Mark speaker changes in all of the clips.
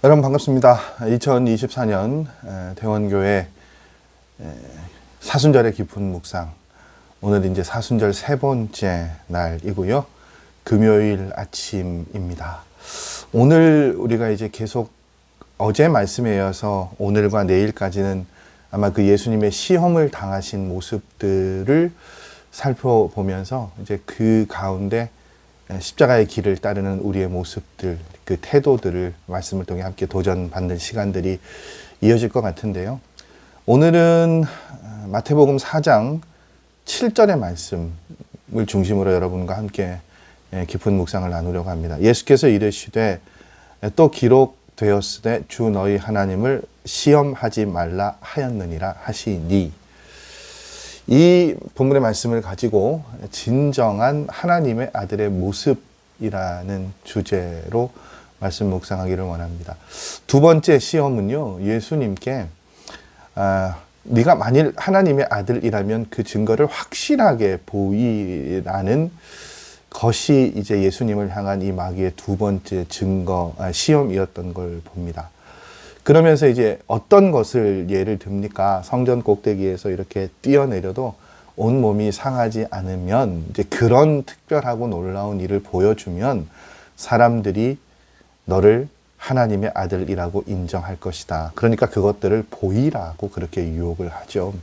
Speaker 1: 여러분 반갑습니다. 2024년 대원교회 사순절의 깊은 묵상, 오늘 이제 사순절 세 번째 날이고요. 금요일 아침입니다. 오늘 우리가 이제 계속 어제 말씀에 이어서 오늘과 내일까지는 아마 그 예수님의 시험을 당하신 모습들을 살펴보면서 이제 그 가운데 십자가의 길을 따르는 우리의 모습들, 그 태도들을 말씀을 통해 함께 도전받는 시간들이 이어질 것 같은데요. 오늘은 마태복음 4장 7절의 말씀을 중심으로 여러분과 함께 깊은 묵상을 나누려고 합니다. 예수께서 이르시되 또 기록되었으되 주 너희 하나님을 시험하지 말라 하였느니라 하시니. 이 본문의 말씀을 가지고 진정한 하나님의 아들의 모습이라는 주제로 말씀 묵상하기를 원합니다. 두 번째 시험은요, 예수님께 네가 만일 하나님의 아들이라면 그 증거를 확실하게 보이라는 것이 이제 예수님을 향한 이 마귀의 두 번째 시험이었던 걸 봅니다. 그러면서 이제 어떤 것을 예를 듭니까? 성전 꼭대기에서 이렇게 뛰어내려도 온몸이 상하지 않으면, 이제 그런 특별하고 놀라운 일을 보여주면 사람들이 너를 하나님의 아들이라고 인정할 것이다. 그러니까 그것들을 보이라고 그렇게 유혹을 하죠.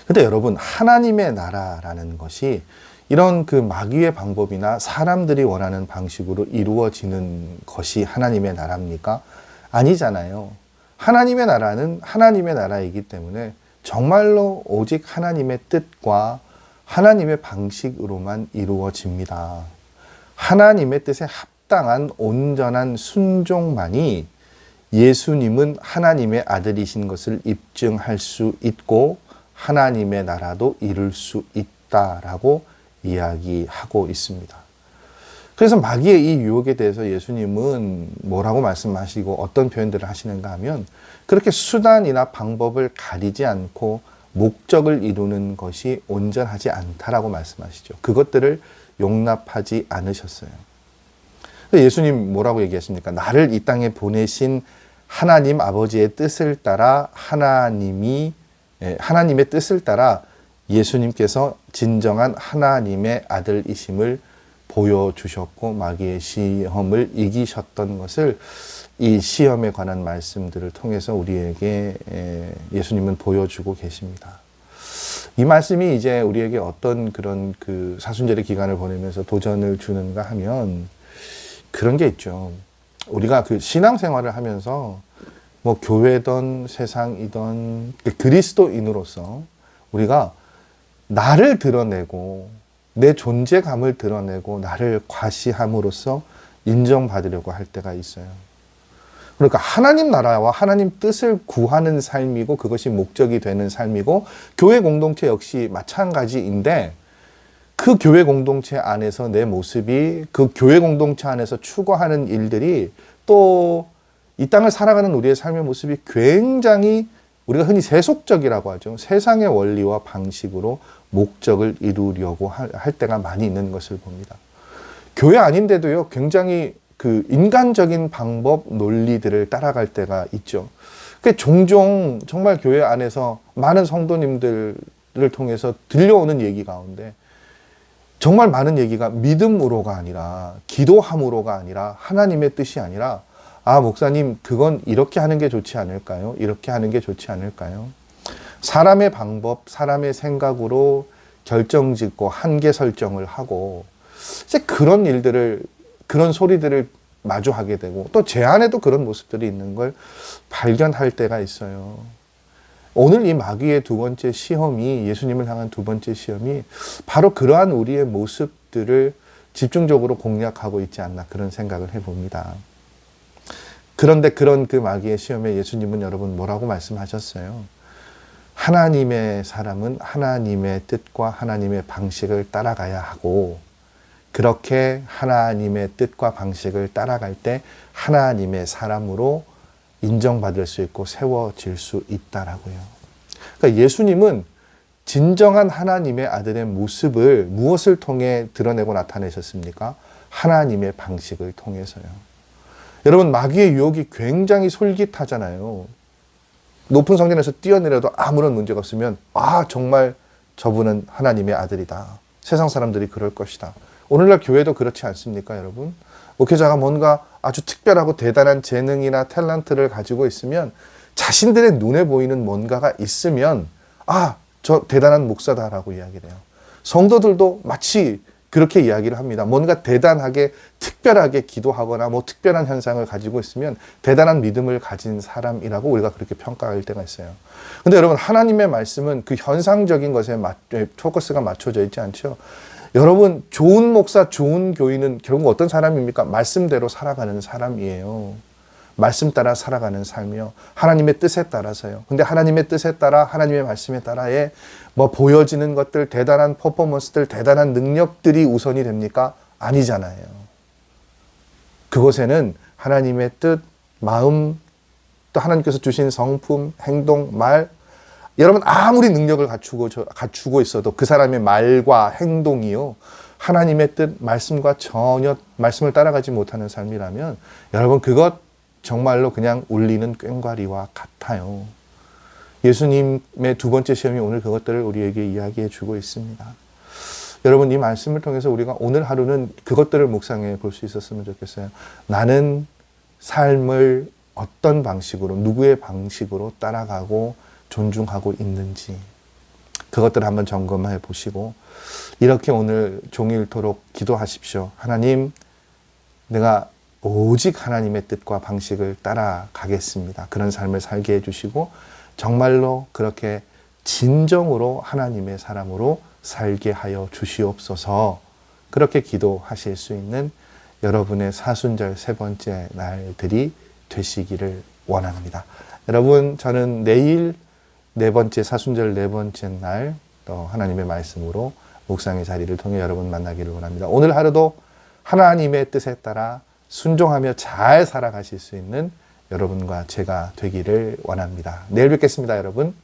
Speaker 1: 근데 여러분, 하나님의 나라라는 것이 이런 그 마귀의 방법이나 사람들이 원하는 방식으로 이루어지는 것이 하나님의 나라입니까? 아니잖아요. 하나님의 나라는 하나님의 나라이기 때문에 정말로 오직 하나님의 뜻과 하나님의 방식으로만 이루어집니다. 하나님의 뜻에 합당한 온전한 순종만이 예수님은 하나님의 아들이신 것을 입증할 수 있고 하나님의 나라도 이룰 수 있다라고 이야기하고 있습니다. 그래서 마귀의 이 유혹에 대해서 예수님은 뭐라고 말씀하시고 어떤 표현들을 하시는가 하면, 그렇게 수단이나 방법을 가리지 않고 목적을 이루는 것이 온전하지 않다라고 말씀하시죠. 그것들을 용납하지 않으셨어요. 예수님 뭐라고 얘기하십니까? 나를 이 땅에 보내신 하나님 아버지의 뜻을 따라 하나님의 뜻을 따라 예수님께서 진정한 하나님의 아들이심을 보여주셨고 마귀의 시험을 이기셨던 것을 이 시험에 관한 말씀들을 통해서 우리에게 예수님은 보여주고 계십니다. 이 말씀이 이제 우리에게 어떤 그런 그 사순절의 기간을 보내면서 도전을 주는가 하면 그런 게 있죠. 우리가 그 신앙생활을 하면서 뭐 교회든 세상이든 그리스도인으로서 우리가 나를 드러내고 내 존재감을 드러내고 나를 과시함으로써 인정받으려고 할 때가 있어요. 그러니까 하나님 나라와 하나님 뜻을 구하는 삶이고 그것이 목적이 되는 삶이고, 교회 공동체 역시 마찬가지인데 그 교회 공동체 안에서 내 모습이, 그 교회 공동체 안에서 추구하는 일들이 또 이 땅을 살아가는 우리의 삶의 모습이 굉장히 우리가 흔히 세속적이라고 하죠. 세상의 원리와 방식으로 목적을 이루려고 할 때가 많이 있는 것을 봅니다. 교회 아닌데도요, 굉장히 그 인간적인 방법, 논리들을 따라갈 때가 있죠. 종종 정말 교회 안에서 많은 성도님들을 통해서 들려오는 얘기 가운데 정말 많은 얘기가 믿음으로가 아니라, 기도함으로가 아니라, 하나님의 뜻이 아니라, 아, 목사님, 그건 이렇게 하는 게 좋지 않을까요? 이렇게 하는 게 좋지 않을까요? 사람의 방법, 사람의 생각으로 결정 짓고 한계 설정을 하고, 이제 그런 일들을, 그런 소리들을 마주하게 되고, 또 제 안에도 그런 모습들이 있는 걸 발견할 때가 있어요. 오늘 이 마귀의 두 번째 시험이, 예수님을 향한 두 번째 시험이 바로 그러한 우리의 모습들을 집중적으로 공략하고 있지 않나, 그런 생각을 해봅니다. 그런데 그런 그 마귀의 시험에 예수님은 여러분 뭐라고 말씀하셨어요? 하나님의 사람은 하나님의 뜻과 하나님의 방식을 따라가야 하고, 그렇게 하나님의 뜻과 방식을 따라갈 때 하나님의 사람으로 인정받을 수 있고 세워질 수 있다라고요. 그러니까 예수님은 진정한 하나님의 아들의 모습을 무엇을 통해 드러내고 나타내셨습니까? 하나님의 방식을 통해서요. 여러분, 마귀의 유혹이 굉장히 솔깃하잖아요. 높은 성전에서 뛰어내려도 아무런 문제가 없으면 정말 저분은 하나님의 아들이다. 세상 사람들이 그럴 것이다. 오늘날 교회도 그렇지 않습니까, 여러분? 목회자가 뭔가 아주 특별하고 대단한 재능이나 탤런트를 가지고 있으면 자신들의 눈에 보이는 뭔가가 있으면 저 대단한 목사다라고 이야기를 해요. 성도들도 마치 그렇게 이야기를 합니다. 뭔가 대단하게 특별하게 기도하거나 특별한 현상을 가지고 있으면 대단한 믿음을 가진 사람이라고 우리가 그렇게 평가할 때가 있어요. 근데 여러분, 하나님의 말씀은 그 현상적인 것에 포커스가 맞춰져 있지 않죠. 여러분, 좋은 목사, 좋은 교인은 결국 어떤 사람입니까? 말씀대로 살아가는 사람이에요. 말씀 따라 살아가는 삶이요. 하나님의 뜻에 따라서요. 근데 하나님의 뜻에 따라, 하나님의 말씀에 따라에 보여지는 것들, 대단한 퍼포먼스들, 대단한 능력들이 우선이 됩니까? 아니잖아요. 그곳에는 하나님의 뜻, 마음, 또 하나님께서 주신 성품, 행동, 말, 여러분 아무리 능력을 갖추고 있어도 그 사람의 말과 행동이요, 하나님의 뜻, 말씀과 전혀 말씀을 따라가지 못하는 삶이라면 여러분 그것 정말로 그냥 울리는 꽹과리와 같아요. 예수님의 두 번째 시험이 오늘 그것들을 우리에게 이야기해 주고 있습니다. 여러분, 이 말씀을 통해서 우리가 오늘 하루는 그것들을 묵상해 볼 수 있었으면 좋겠어요. 나는 삶을 어떤 방식으로, 누구의 방식으로 따라가고 존중하고 있는지 그것들을 한번 점검해 보시고 이렇게 오늘 종일토록 기도하십시오. 하나님, 내가 오직 하나님의 뜻과 방식을 따라가겠습니다. 그런 삶을 살게 해주시고 정말로 그렇게 진정으로 하나님의 사람으로 살게 하여 주시옵소서. 그렇게 기도하실 수 있는 여러분의 사순절 세 번째 날들이 되시기를 원합니다. 여러분, 저는 내일 네 번째 사순절 네 번째 날 또 하나님의 말씀으로 묵상의 자리를 통해 여러분 만나기를 원합니다. 오늘 하루도 하나님의 뜻에 따라 순종하며 잘 살아가실 수 있는 여러분과 제가 되기를 원합니다. 내일 뵙겠습니다, 여러분.